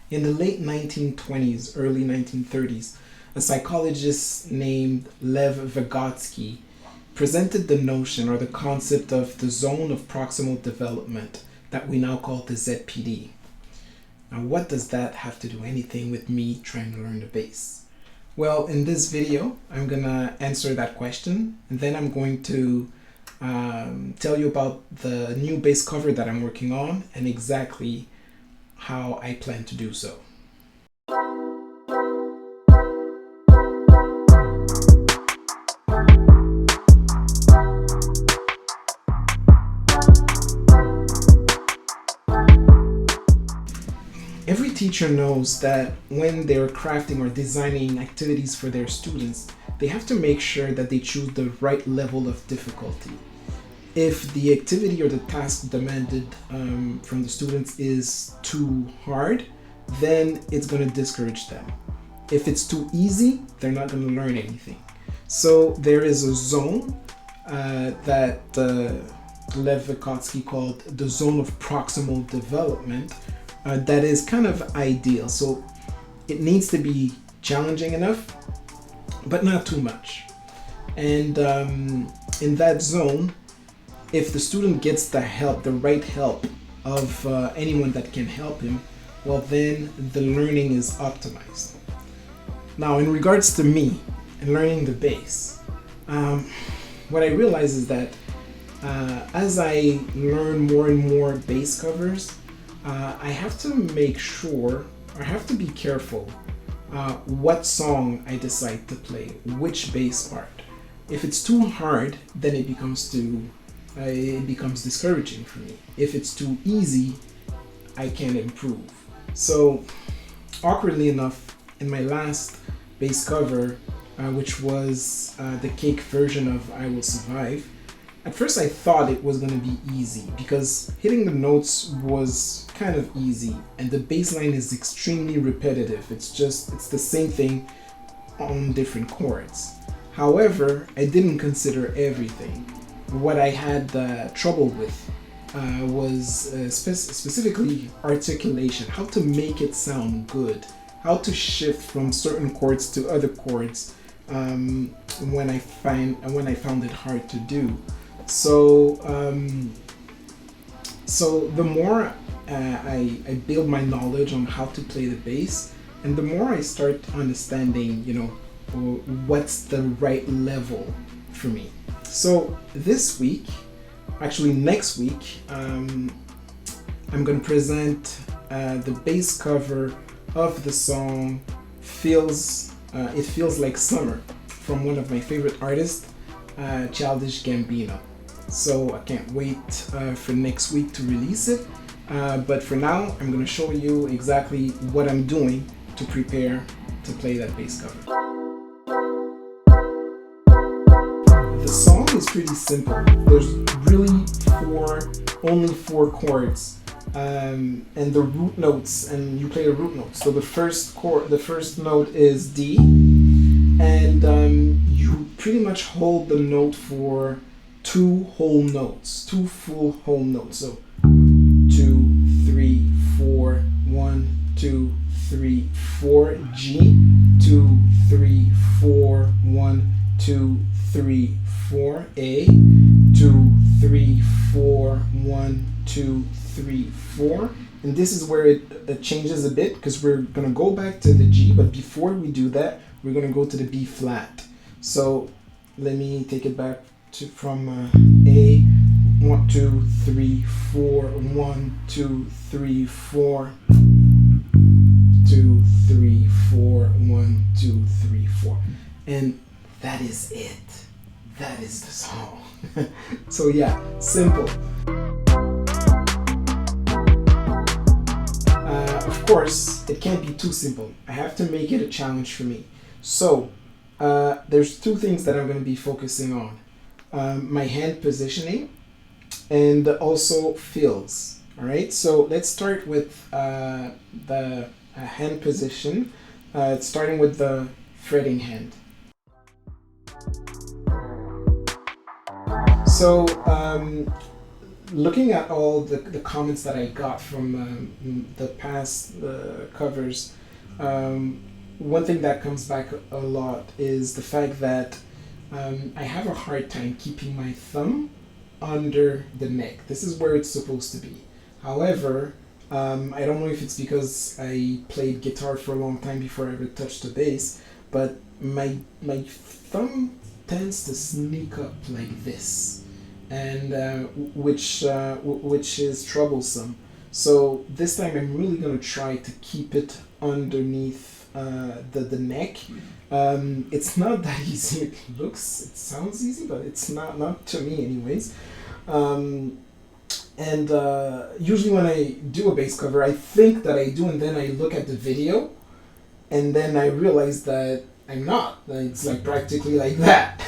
In the late 1920s, early 1930s, a psychologist named Lev Vygotsky presented the notion or the concept of the zone of proximal development that we now call the ZPD. Now, what does that have to do anything with me trying to learn the bass? Well, in this video, I'm gonna answer that question, and then I'm going to tell you about the new bass cover that I'm working on and exactly how I plan to do so. Every teacher knows that when they're crafting or designing activities for their students, they have to make sure that they choose the right level of difficulty. If the activity or the task demanded from the students is too hard, then it's going to discourage them. If it's too easy, they're not going to learn anything. So there is a zone that Lev Vygotsky called the zone of proximal development that is kind of ideal. So it needs to be challenging enough, but not too much. And in that zone, if the student gets the help, the right help of anyone that can help him, well, then the learning is optimized. Now, in regards to me and learning the bass, what I realize is that as I learn more and more bass covers, I have to make sure, or I have to be careful what song I decide to play, which bass part. If it's too hard, then it becomes discouraging for me. If it's too easy, I can improve. So, awkwardly enough, in my last bass cover, which was the cake version of I Will Survive, at first I thought it was going to be easy because hitting the notes was kind of easy and the bass line is extremely repetitive. It's the same thing on different chords. However, I didn't consider everything. What I had trouble with was specifically articulation, how to make it sound good, how to shift from certain chords to other chords when I found it hard to do. So the more I build my knowledge on how to play the bass, and the more I start understanding, what's the right level for me. So this week, actually next week, I'm going to present the bass cover of the song It Feels Like Summer from one of my favorite artists, Childish Gambino. So I can't wait for next week to release it. But for now, I'm going to show you exactly what I'm doing to prepare to play that bass cover. The song is pretty simple. There's really only four chords, and the root notes, and you play the root notes. So the first note is D, and you pretty much hold the note for two full whole notes. So 2, 3, 4, 1, 2, 3, 4, G, 2, 3, 4, 1, 2, 3, 4, A, 2, 3, 4, 1, 2, 3, 4. And this is where it changes a bit because we're going to go back to the G, but before we do that, we're going to go to the B flat. So let me take it back from A, 1, 2, 3, 4, 1, 2, 3, 4, 2, 3, 4, 1, 2, 3, 4. And that is it. That is the song. So yeah, simple. Of course, it can't be too simple. I have to make it a challenge for me. So there's two things that I'm going to be focusing on. My hand positioning and also fills. All right, so let's start with the hand position, starting with the fretting hand. So looking at all the comments that I got from the past covers, one thing that comes back a lot is the fact that I have a hard time keeping my thumb under the neck. This is where it's supposed to be. However, I don't know if it's because I played guitar for a long time before I ever touched the bass, but my thumb tends to sneak up like this, and which is troublesome. So this time I'm really gonna try to keep it underneath the neck. It's not that easy. It sounds easy, but it's not to me, anyways. And usually when I do a bass cover, I think that I do, and then I look at the video, and then I realize that I'm not. It's like practically like that.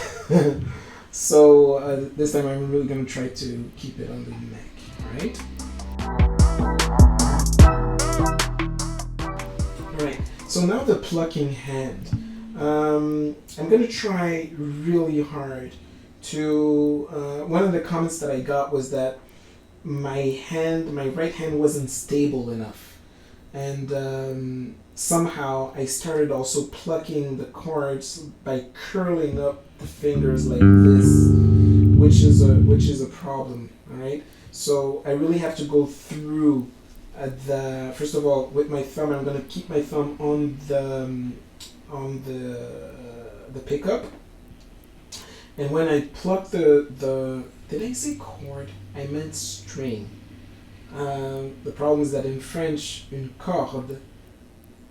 So this time I'm really gonna try to keep it under the neck, right? Alright, so now the plucking hand. I'm gonna try really hard to, one of the comments that I got was that my right hand wasn't stable enough, and somehow I started also plucking the chords by curling up the fingers like this, which is a problem. All right, so I really have to go through first of all, with my thumb. I'm going to keep my thumb on the pickup, and when I pluck the did I say chord? I meant string. The problem is that in French, une corde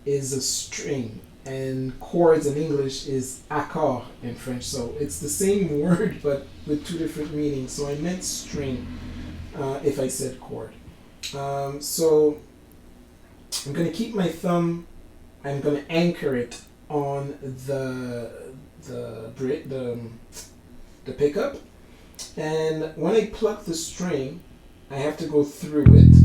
is a string, and chords in English is accord in French. So it's the same word, but with two different meanings. So I meant string if I said chord. So I'm going to keep my thumb, I'm going to anchor it on the pickup, and when I pluck the string, I have to go through it.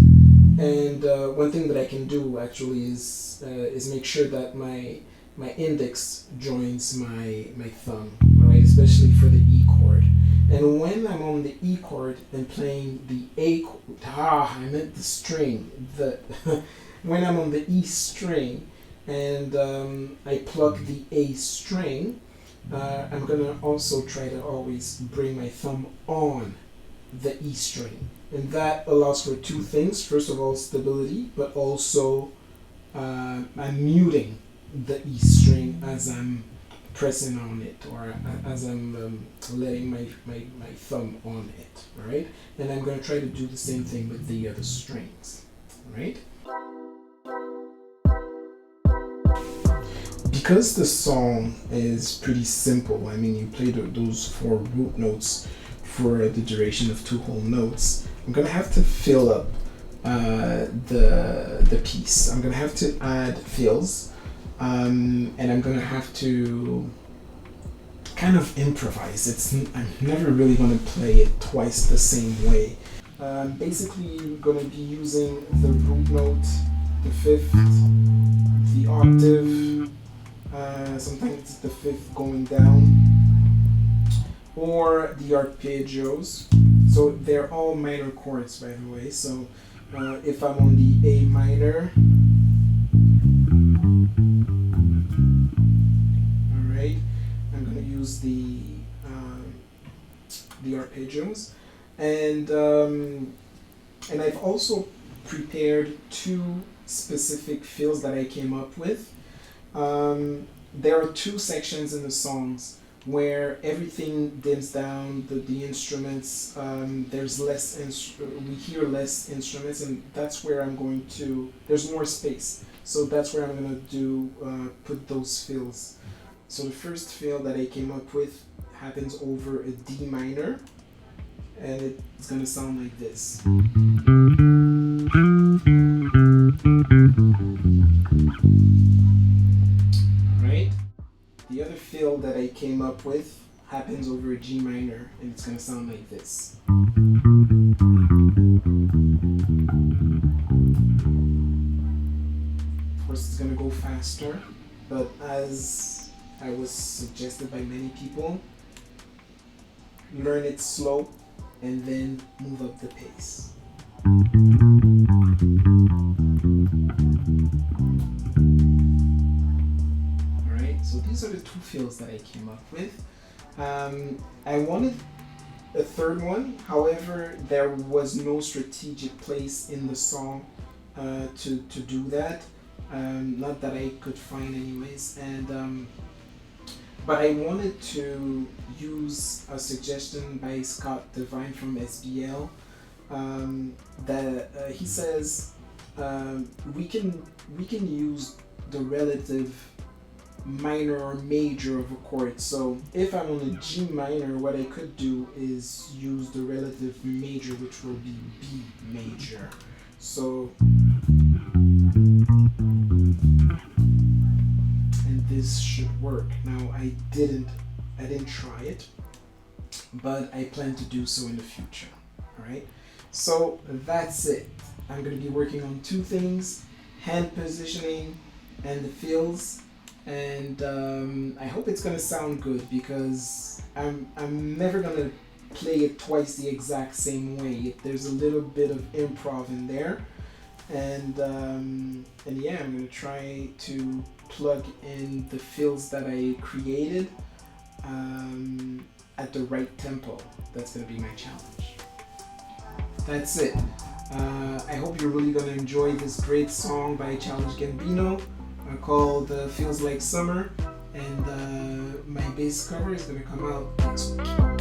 And one thing that I can do actually is make sure that my index joins my thumb, right? Especially for the E chord. And when I'm on the E chord and playing the A chord, I meant the string. When I'm on the E string and I pluck the A string, I'm gonna also try to always bring my thumb on the E string, and that allows for two things. First of all, stability, but also I'm muting the E string as I'm pressing on it, or as I'm letting my thumb on it. All right, and I'm gonna try to do the same thing with the other strings. All right. Because the song is pretty simple, I mean, you play those 4 root notes for the duration of 2 whole notes, I'm gonna have to fill up the piece. I'm gonna have to add fills, and I'm gonna have to kind of improvise. I'm never really gonna play it twice the same way. Basically, you're gonna be using the root note, the 5th, the octave. Sometimes it's the 5th going down, or the arpeggios. So they're all minor chords, by the way. So if I'm on the A minor, all right, I'm gonna use the arpeggios, and I've also prepared 2 specific fills that I came up with. There are 2 sections in the songs where everything dims down, the instruments, there's less, we hear less instruments, and that's where I'm going to, there's more space, so that's where I'm going to put those fills. So the first fill that I came up with happens over a D minor, and it's going to sound like this. The other fill that I came up with happens over a G minor, and it's going to sound like this. Of course, it's going to go faster, but as I was suggested by many people, learn it slow and then move up the pace. Alright, so these are the two fills that I came up with. I wanted a third one, however, there was no strategic place in the song to do that. Not that I could find anyways, and but I wanted to use a suggestion by Scott Devine from SBL that he says we can use the relative minor or major of a chord. So if I'm on a G minor, what I could do is use the relative major, which will be B major. So, and this should work. Now I didn't try it, but I plan to do so in the future. All right. So that's it. I'm going to be working on two things: hand positioning and the fills. And I hope it's gonna sound good, because I'm never gonna play it twice the exact same way. There's a little bit of improv in there, and yeah, I'm gonna try to plug in the fills that I created at the right tempo. That's gonna be my challenge. That's it. I hope you're really gonna enjoy this great song by Childish Gambino called Feels Like Summer, and my bass cover is going to come out next week.